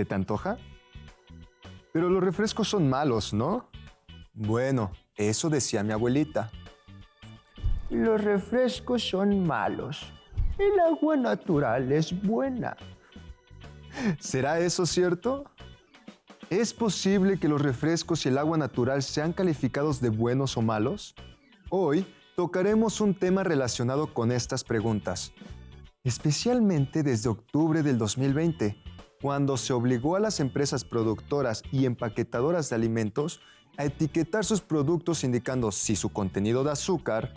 ¿Se te antoja? Pero los refrescos son malos, ¿no? Bueno, eso decía mi abuelita. Los refrescos son malos. El agua natural es buena. ¿Será eso cierto? ¿Es posible que los refrescos y el agua natural sean calificados de buenos o malos? Hoy tocaremos un tema relacionado con estas preguntas, especialmente desde octubre del 2020, cuando se obligó a las empresas productoras y empaquetadoras de alimentos a etiquetar sus productos indicando si su contenido de azúcar,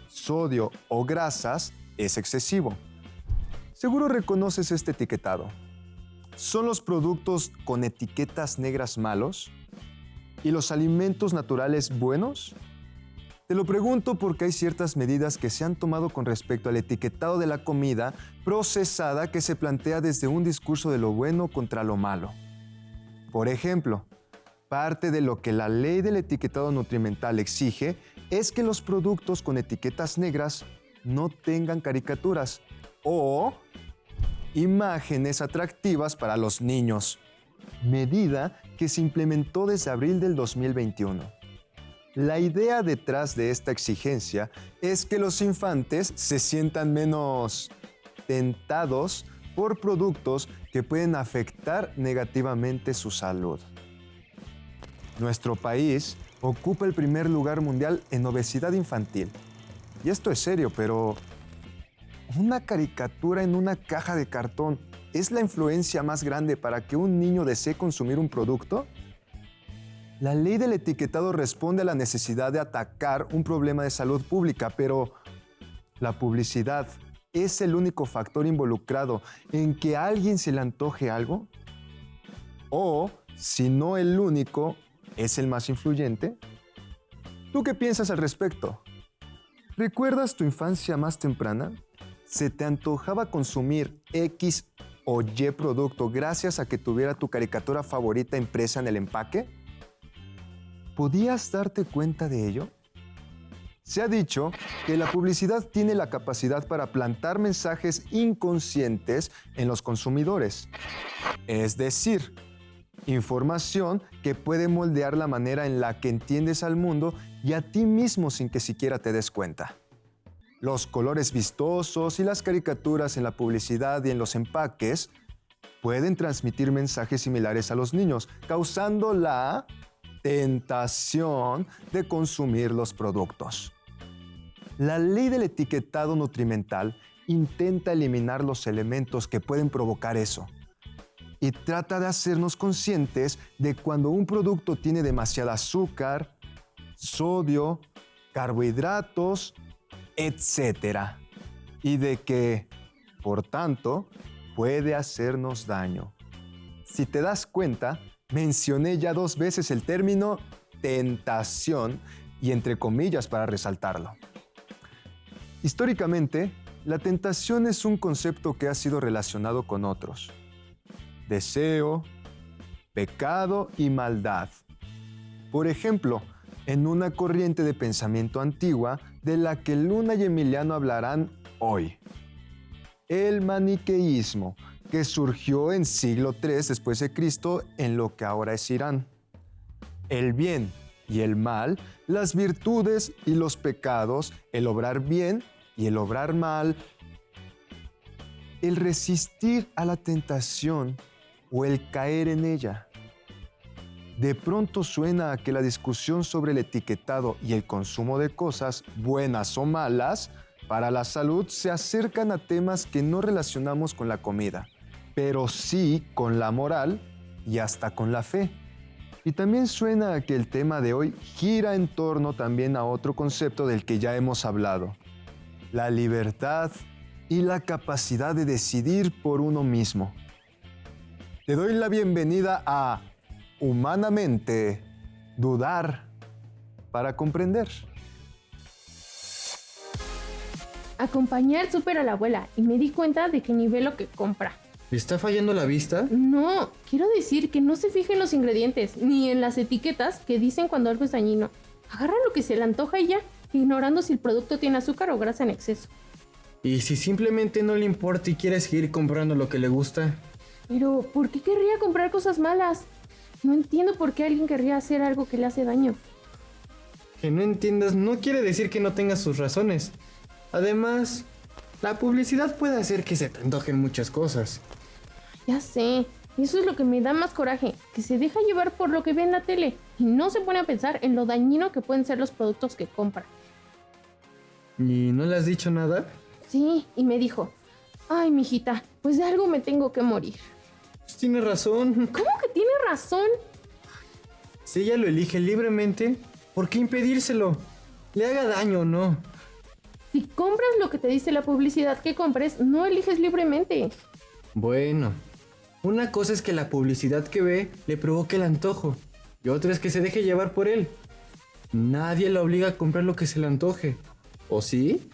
sodio o grasas es excesivo. Seguro reconoces este etiquetado. ¿Son los productos con etiquetas negras malos? ¿Y los alimentos naturales buenos? Te lo pregunto porque hay ciertas medidas que se han tomado con respecto al etiquetado de la comida procesada que se plantea desde un discurso de lo bueno contra lo malo. Por ejemplo, parte de lo que la ley del etiquetado nutrimental exige es que los productos con etiquetas negras no tengan caricaturas o imágenes atractivas para los niños, medida que se implementó desde abril del 2021. La idea detrás de esta exigencia es que los infantes se sientan menos tentados por productos que pueden afectar negativamente su salud. Nuestro país ocupa el primer lugar mundial en obesidad infantil. Y esto es serio, pero ¿una caricatura en una caja de cartón es la influencia más grande para que un niño desee consumir un producto? La ley del etiquetado responde a la necesidad de atacar un problema de salud pública, pero ¿la publicidad es el único factor involucrado en que a alguien se le antoje algo? ¿O, si no el único, es el más influyente? ¿Tú qué piensas al respecto? ¿Recuerdas tu infancia más temprana? ¿Se te antojaba consumir X o Y producto gracias a que tuviera tu caricatura favorita impresa en el empaque? ¿Podías darte cuenta de ello? Se ha dicho que la publicidad tiene la capacidad para plantar mensajes inconscientes en los consumidores. Es decir, información que puede moldear la manera en la que entiendes al mundo y a ti mismo sin que siquiera te des cuenta. Los colores vistosos y las caricaturas en la publicidad y en los empaques pueden transmitir mensajes similares a los niños, causando la tentación de consumir los productos. La ley del etiquetado nutrimental intenta eliminar los elementos que pueden provocar eso y trata de hacernos conscientes de cuando un producto tiene demasiada azúcar, sodio, carbohidratos, etc. y de que, por tanto, puede hacernos daño. Si te das cuenta, mencioné ya 2 veces el término tentación y entre comillas para resaltarlo. Históricamente, la tentación es un concepto que ha sido relacionado con otros: deseo, pecado y maldad. Por ejemplo, en una corriente de pensamiento antigua de la que Luna y Emiliano hablarán hoy. El maniqueísmo, que surgió en siglo III después de Cristo en lo que ahora es Irán. El bien y el mal, las virtudes y los pecados, el obrar bien y el obrar mal, el resistir a la tentación o el caer en ella. De pronto suena a que la discusión sobre el etiquetado y el consumo de cosas, buenas o malas, para la salud se acercan a temas que no relacionamos con la comida, pero sí con la moral y hasta con la fe. Y también suena a que el tema de hoy gira en torno también a otro concepto del que ya hemos hablado: la libertad y la capacidad de decidir por uno mismo. Te doy la bienvenida a Humanamente, dudar para comprender. Acompañé al súper a la abuela y me di cuenta de que ni ve lo que compra. ¿Le está fallando la vista? No, quiero decir que no se fija en los ingredientes, ni en las etiquetas que dicen cuando algo es dañino. Agarra lo que se le antoja y ya, ignorando si el producto tiene azúcar o grasa en exceso. ¿Y si simplemente no le importa y quiere seguir comprando lo que le gusta? Pero, ¿por qué querría comprar cosas malas? No entiendo por qué alguien querría hacer algo que le hace daño. Que no entiendas no quiere decir que no tengas sus razones. Además, la publicidad puede hacer que se te antojen muchas cosas. Ya sé, eso es lo que me da más coraje, que se deja llevar por lo que ve en la tele y no se pone a pensar en lo dañino que pueden ser los productos que compra. ¿Y no le has dicho nada? Sí, y me dijo, ay, mijita, pues de algo me tengo que morir. Pues tiene razón. ¿Cómo que tiene razón? Si ella lo elige libremente, ¿por qué impedírselo? Le haga daño o no. Si compras lo que te dice la publicidad que compres, no eliges libremente. Bueno, una cosa es que la publicidad que ve le provoque el antojo y otra es que se deje llevar por él. Nadie la obliga a comprar lo que se le antoje. ¿O sí?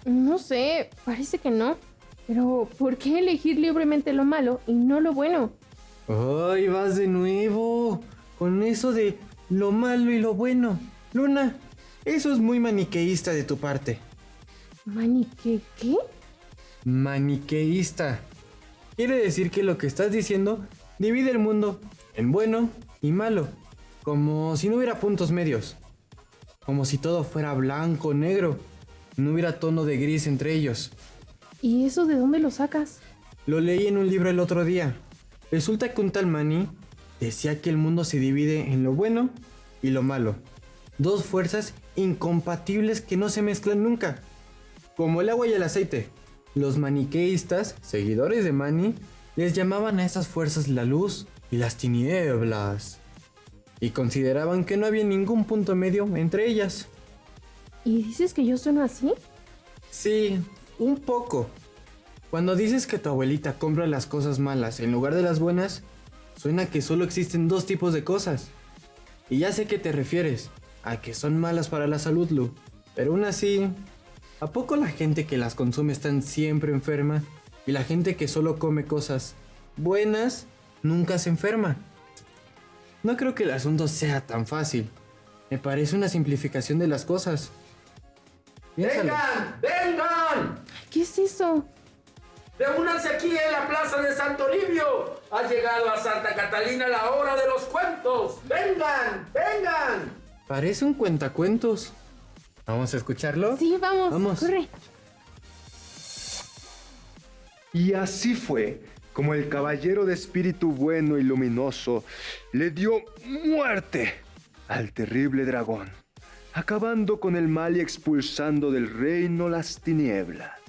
No sé, parece que no. Pero, ¿por qué elegir libremente lo malo y no lo bueno? ¡Ay, vas de nuevo! Con eso de lo malo y lo bueno. Luna, eso es muy maniqueísta de tu parte. ¿Maniqué qué? Maniqueísta. Quiere decir que lo que estás diciendo divide el mundo en bueno y malo. Como si no hubiera puntos medios. Como si todo fuera blanco o negro. No hubiera tono de gris entre ellos. ¿Y eso de dónde lo sacas? Lo leí en un libro el otro día. Resulta que un tal Mani decía que el mundo se divide en lo bueno y lo malo. Dos fuerzas incompatibles que no se mezclan nunca. Como el agua y el aceite. Los maniqueístas, seguidores de Mani, les llamaban a esas fuerzas la luz y las tinieblas. Y consideraban que no había ningún punto medio entre ellas. ¿Y dices que yo sueno así? Sí, un poco. Cuando dices que tu abuelita compra las cosas malas en lugar de las buenas, suena que solo existen dos tipos de cosas. Y ya sé que te refieres a que son malas para la salud, Lu. Pero aún así, ¿a poco la gente que las consume están siempre enferma? Y la gente que solo come cosas buenas nunca se enferma. No creo que el asunto sea tan fácil. Me parece una simplificación de las cosas. Piénsalo. ¡Vengan! ¡Vengan! ¿Qué es eso? Reúnanse aquí en la plaza de Santo Livio. Ha llegado a Santa Catalina la hora de los cuentos. ¡Vengan! ¡Vengan! Parece un cuentacuentos. ¿Vamos a escucharlo? Sí, vamos, Vamos. corre. Y así fue como el caballero de espíritu bueno y luminoso le dio muerte al terrible dragón, acabando con el mal y expulsando del reino las tinieblas.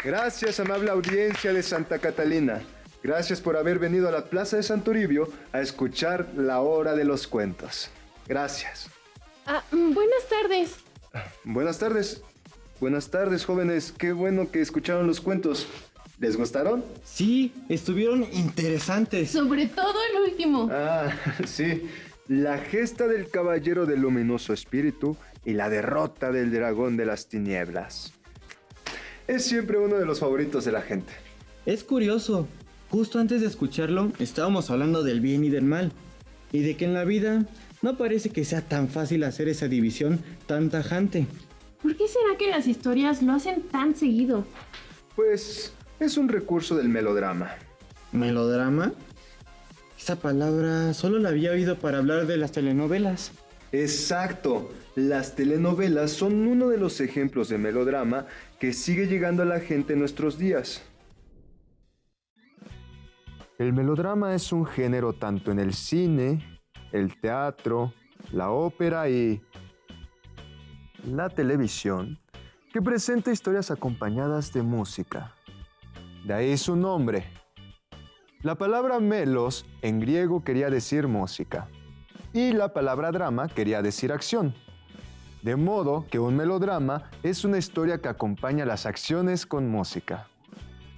Gracias amable audiencia de Santa Catalina. Gracias por haber venido a la Plaza de Santo Livio a escuchar la hora de los cuentos. Gracias. Buenas tardes. Buenas tardes, jóvenes. Qué bueno que escucharon los cuentos. ¿Les gustaron? Sí, estuvieron interesantes. Sobre todo el último. Ah, sí. La gesta del caballero del luminoso espíritu y la derrota del dragón de las tinieblas. Es siempre uno de los favoritos de la gente. Es curioso. Justo antes de escucharlo, estábamos hablando del bien y del mal. Y de que en la vida no parece que sea tan fácil hacer esa división tan tajante. ¿Por qué será que las historias lo hacen tan seguido? Pues es un recurso del melodrama. ¿Melodrama? Esa palabra solo la había oído para hablar de las telenovelas. Exacto. Las telenovelas son uno de los ejemplos de melodrama que sigue llegando a la gente en nuestros días. El melodrama es un género tanto en el cine, el teatro, la ópera y la televisión que presenta historias acompañadas de música. De ahí su nombre. La palabra melos en griego quería decir música y la palabra drama quería decir acción. De modo que un melodrama es una historia que acompaña las acciones con música.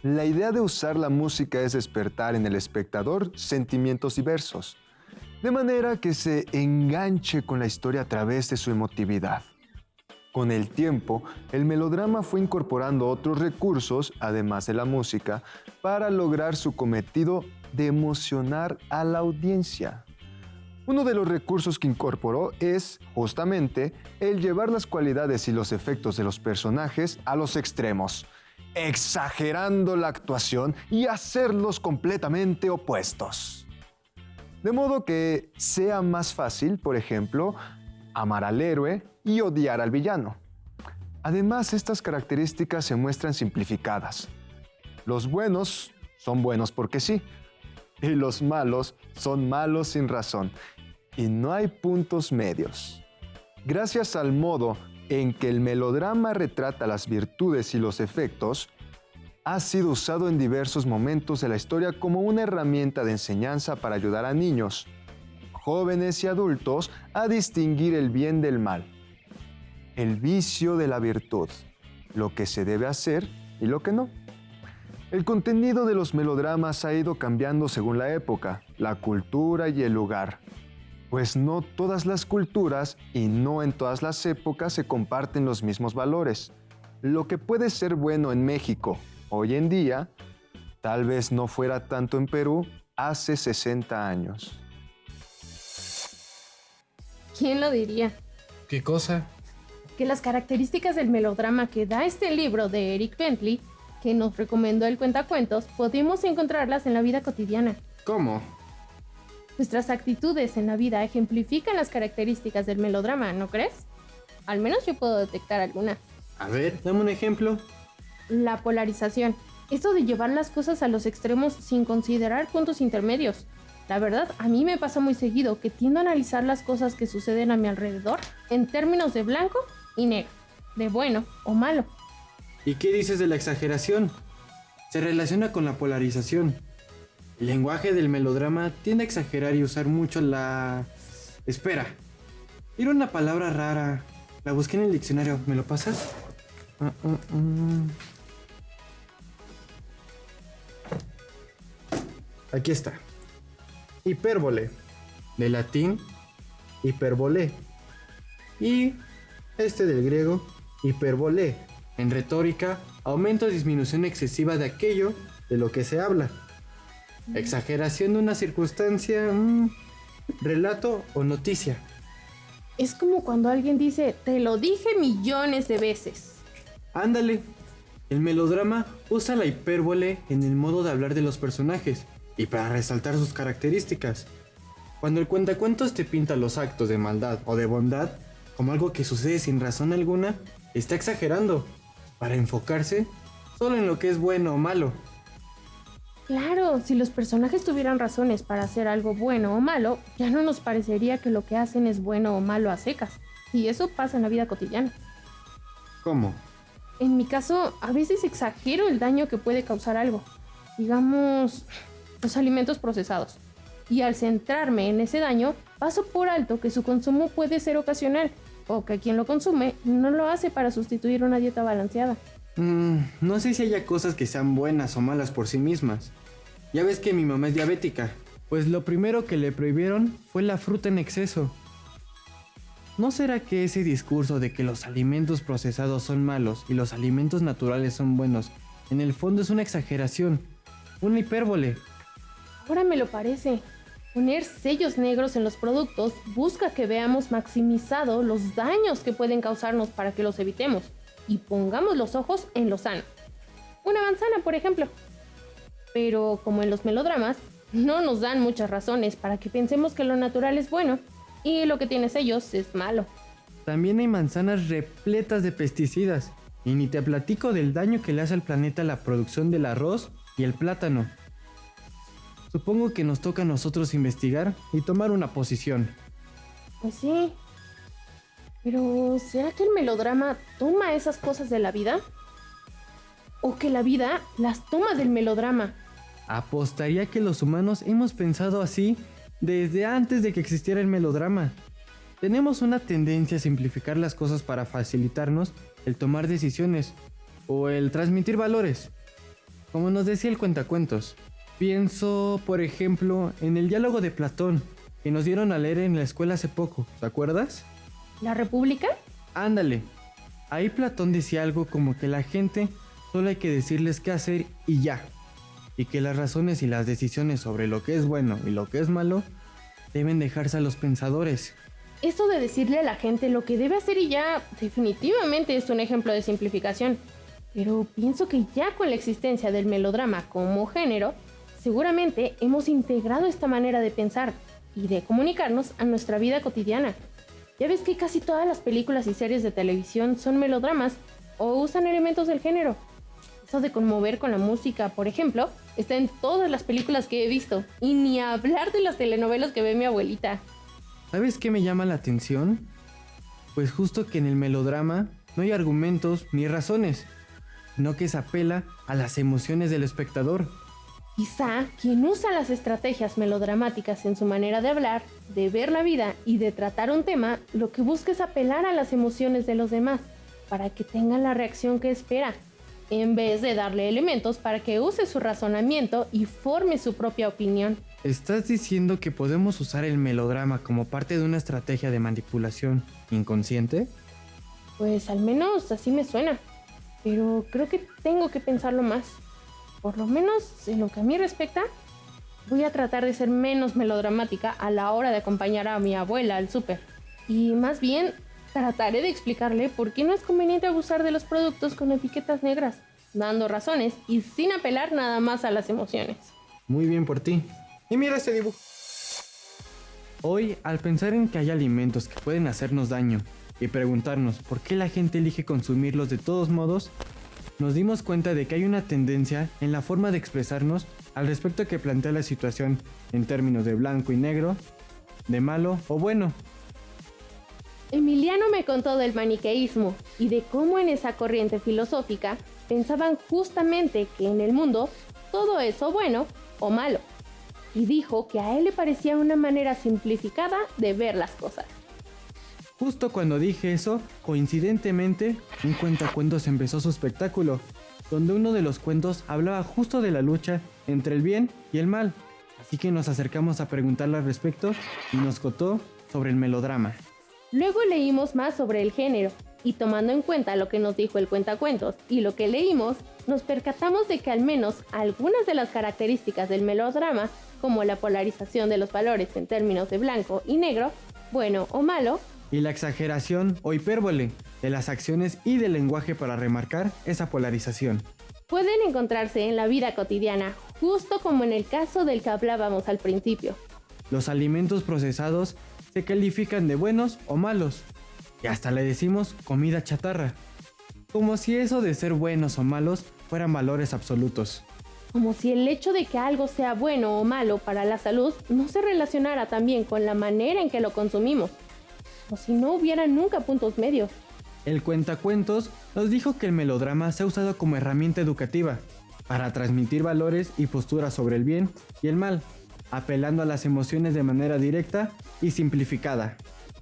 La idea de usar la música es despertar en el espectador sentimientos diversos, de manera que se enganche con la historia a través de su emotividad. Con el tiempo, el melodrama fue incorporando otros recursos, además de la música, para lograr su cometido de emocionar a la audiencia. Uno de los recursos que incorporó es, justamente, el llevar las cualidades y los efectos de los personajes a los extremos, exagerando la actuación y hacerlos completamente opuestos. De modo que sea más fácil, por ejemplo, amar al héroe y odiar al villano. Además, estas características se muestran simplificadas. Los buenos son buenos porque sí, y los malos son malos sin razón, y no hay puntos medios. Gracias al modo en que el melodrama retrata las virtudes y los efectos, ha sido usado en diversos momentos de la historia como una herramienta de enseñanza para ayudar a niños, jóvenes y adultos a distinguir el bien del mal, el vicio de la virtud, lo que se debe hacer y lo que no. El contenido de los melodramas ha ido cambiando según la época, la cultura y el lugar, pues no todas las culturas y no en todas las épocas se comparten los mismos valores. Lo que puede ser bueno en México hoy en día, tal vez no fuera tanto en Perú hace 60 años. ¿Quién lo diría? ¿Qué cosa? Que las características del melodrama que da este libro de Eric Bentley, que nos recomendó el cuentacuentos, podemos encontrarlas en la vida cotidiana. ¿Cómo? Nuestras actitudes en la vida ejemplifican las características del melodrama, ¿no crees? Al menos yo puedo detectar algunas. A ver, dame un ejemplo. La polarización. Esto de llevar las cosas a los extremos sin considerar puntos intermedios. La verdad, a mí me pasa muy seguido que tiendo a analizar las cosas que suceden a mi alrededor en términos de blanco y negro, de bueno o malo. ¿Y qué dices de la exageración? Se relaciona con la polarización. El lenguaje del melodrama tiende a exagerar y usar mucho la... Espera. Era una palabra rara. La busqué en el diccionario. ¿Me lo pasas? Aquí está. Hipérbole. De latín, hiperbole. Y este del griego, hiperbolé. En retórica, aumento o disminución excesiva de aquello de lo que se habla. Exageración de una circunstancia, relato o noticia. Es como cuando alguien dice, te lo dije millones de veces. Ándale. El melodrama usa la hipérbole en el modo de hablar de los personajes y para resaltar sus características. Cuando el cuentacuentos te pinta los actos de maldad o de bondad como algo que sucede sin razón alguna, está exagerando para enfocarse solo en lo que es bueno o malo. Claro, si los personajes tuvieran razones para hacer algo bueno o malo, ya no nos parecería que lo que hacen es bueno o malo a secas. Y eso pasa en la vida cotidiana. ¿Cómo? En mi caso, a veces exagero el daño que puede causar algo. Digamos, los alimentos procesados. Y al centrarme en ese daño, paso por alto que su consumo puede ser ocasional, o que quien lo consume no lo hace para sustituir una dieta balanceada. No sé si haya cosas que sean buenas o malas por sí mismas. Ya ves que mi mamá es diabética. Pues lo primero que le prohibieron fue la fruta en exceso. ¿No será que ese discurso de que los alimentos procesados son malos y los alimentos naturales son buenos, en el fondo es una exageración, una hipérbole? Ahora me lo parece. Poner sellos negros en los productos busca que veamos maximizado los daños que pueden causarnos para que los evitemos y pongamos los ojos en lo sano. Una manzana, por ejemplo. Pero como en los melodramas, no nos dan muchas razones para que pensemos que lo natural es bueno y lo que tiene sellos es malo. También hay manzanas repletas de pesticidas y ni te platico del daño que le hace al planeta la producción del arroz y el plátano. Supongo que nos toca a nosotros investigar y tomar una posición. Pues sí. Pero ¿será que el melodrama toma esas cosas de la vida? ¿O que la vida las toma del melodrama? Apostaría que los humanos hemos pensado así desde antes de que existiera el melodrama. Tenemos una tendencia a simplificar las cosas para facilitarnos el tomar decisiones o el transmitir valores. Como nos decía el cuentacuentos. Pienso, por ejemplo, en el diálogo de Platón que nos dieron a leer en la escuela hace poco, ¿te acuerdas? ¿La República? Ándale. Ahí Platón decía algo como que la gente solo hay que decirles qué hacer y ya. Y que las razones y las decisiones sobre lo que es bueno y lo que es malo deben dejarse a los pensadores. Eso de decirle a la gente lo que debe hacer y ya definitivamente es un ejemplo de simplificación. Pero pienso que ya con la existencia del melodrama como género, seguramente hemos integrado esta manera de pensar y de comunicarnos a nuestra vida cotidiana. Ya ves que casi todas las películas y series de televisión son melodramas o usan elementos del género. Eso de conmover con la música, por ejemplo, está en todas las películas que he visto. Y ni hablar de las telenovelas que ve mi abuelita. ¿Sabes qué me llama la atención? Pues justo que en el melodrama no hay argumentos ni razones, sino que se apela a las emociones del espectador. Quizá quien usa las estrategias melodramáticas en su manera de hablar, de ver la vida y de tratar un tema, lo que busca es apelar a las emociones de los demás, para que tengan la reacción que espera, en vez de darle elementos para que use su razonamiento y forme su propia opinión. ¿Estás diciendo que podemos usar el melodrama como parte de una estrategia de manipulación inconsciente? Pues al menos así me suena, pero creo que tengo que pensarlo más. Por lo menos en lo que a mí respecta, voy a tratar de ser menos melodramática a la hora de acompañar a mi abuela al súper. Y más bien, trataré de explicarle por qué no es conveniente abusar de los productos con etiquetas negras, dando razones y sin apelar nada más a las emociones. Muy bien por ti. Y mira este dibujo. Hoy, al pensar en que hay alimentos que pueden hacernos daño y preguntarnos por qué la gente elige consumirlos de todos modos, nos dimos cuenta de que hay una tendencia en la forma de expresarnos al respecto que plantea la situación en términos de blanco y negro, de malo o bueno. Emiliano me contó del maniqueísmo y de cómo en esa corriente filosófica pensaban justamente que en el mundo todo es o bueno o malo. Y dijo que a él le parecía una manera simplificada de ver las cosas. Justo cuando dije eso, coincidentemente, un cuentacuentos empezó su espectáculo, donde uno de los cuentos hablaba justo de la lucha entre el bien y el mal. Así que nos acercamos a preguntarle al respecto y nos contó sobre el melodrama. Luego leímos más sobre el género, y tomando en cuenta lo que nos dijo el cuentacuentos y lo que leímos, nos percatamos de que al menos algunas de las características del melodrama, como la polarización de los valores en términos de blanco y negro, bueno o malo, y la exageración o hipérbole de las acciones y del lenguaje para remarcar esa polarización, pueden encontrarse en la vida cotidiana, justo como en el caso del que hablábamos al principio. Los alimentos procesados se califican de buenos o malos, y hasta le decimos comida chatarra, como si eso de ser buenos o malos fueran valores absolutos. Como si el hecho de que algo sea bueno o malo para la salud no se relacionara también con la manera en que lo consumimos, o si no hubiera nunca puntos medios. El cuentacuentos nos dijo que el melodrama se ha usado como herramienta educativa para transmitir valores y posturas sobre el bien y el mal, apelando a las emociones de manera directa y simplificada.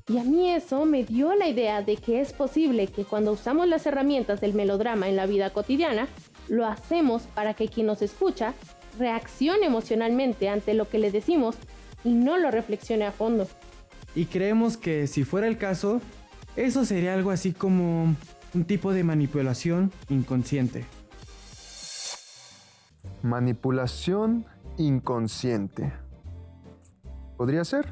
Y a mí eso me dio la idea de que es posible que cuando usamos las herramientas del melodrama en la vida cotidiana, lo hacemos para que quien nos escucha reaccione emocionalmente ante lo que le decimos y no lo reflexione a fondo. Y creemos que si fuera el caso, eso sería algo así como un tipo de manipulación inconsciente. Manipulación inconsciente. ¿Podría ser?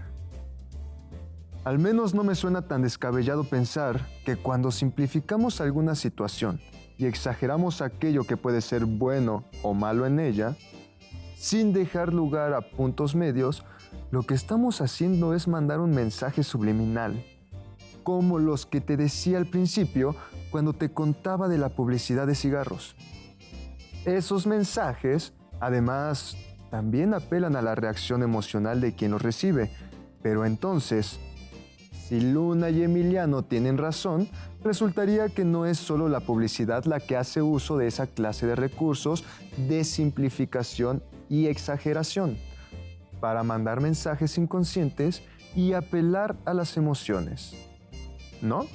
Al menos no me suena tan descabellado pensar que cuando simplificamos alguna situación y exageramos aquello que puede ser bueno o malo en ella, sin dejar lugar a puntos medios, lo que estamos haciendo es mandar un mensaje subliminal, como los que te decía al principio cuando te contaba de la publicidad de cigarros. Esos mensajes, además, también apelan a la reacción emocional de quien los recibe, pero entonces, si Luna y Emiliano tienen razón, resultaría que no es solo la publicidad la que hace uso de esa clase de recursos de simplificación y exageración para mandar mensajes inconscientes y apelar a las emociones, ¿no?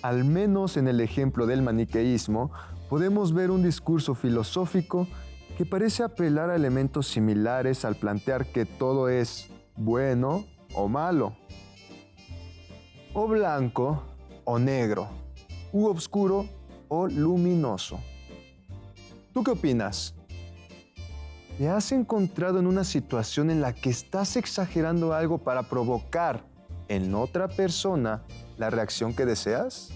Al menos en el ejemplo del maniqueísmo, podemos ver un discurso filosófico que parece apelar a elementos similares al plantear que todo es bueno o malo, o blanco o negro, u oscuro o luminoso. ¿Tú qué opinas? ¿te has encontrado en una situación en la que estás exagerando algo para provocar en otra persona la reacción que deseas?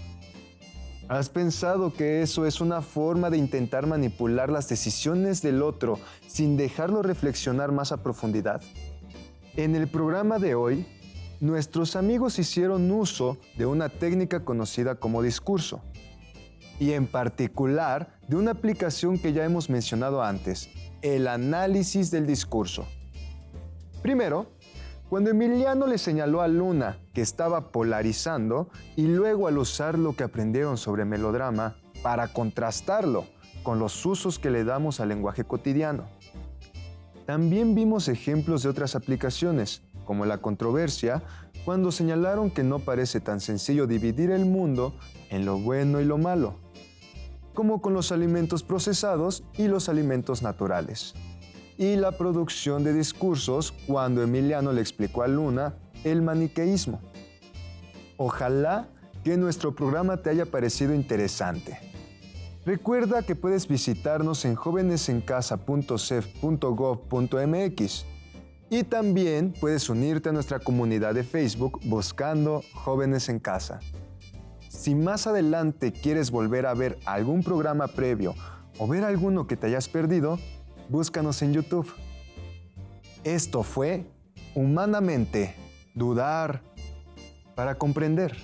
¿Has pensado que eso es una forma de intentar manipular las decisiones del otro sin dejarlo reflexionar más a profundidad? En el programa de hoy, nuestros amigos hicieron uso de una técnica conocida como discurso, y en particular de una aplicación que ya hemos mencionado antes, el análisis del discurso. Primero, cuando Emiliano le señaló a Luna que estaba polarizando, y luego al usar lo que aprendieron sobre melodrama para contrastarlo con los usos que le damos al lenguaje cotidiano. También vimos ejemplos de otras aplicaciones, como la controversia, cuando señalaron que no parece tan sencillo dividir el mundo en lo bueno y lo malo, como con los alimentos procesados y los alimentos naturales. Y la producción de discursos cuando Emiliano le explicó a Luna el maniqueísmo. Ojalá que nuestro programa te haya parecido interesante. Recuerda que puedes visitarnos en jovenesencasa.cef.gov.mx y también puedes unirte a nuestra comunidad de Facebook buscando Jóvenes en Casa. Si más adelante quieres volver a ver algún programa previo o ver alguno que te hayas perdido, búscanos en YouTube. Esto fue Humanamente, dudar para comprender.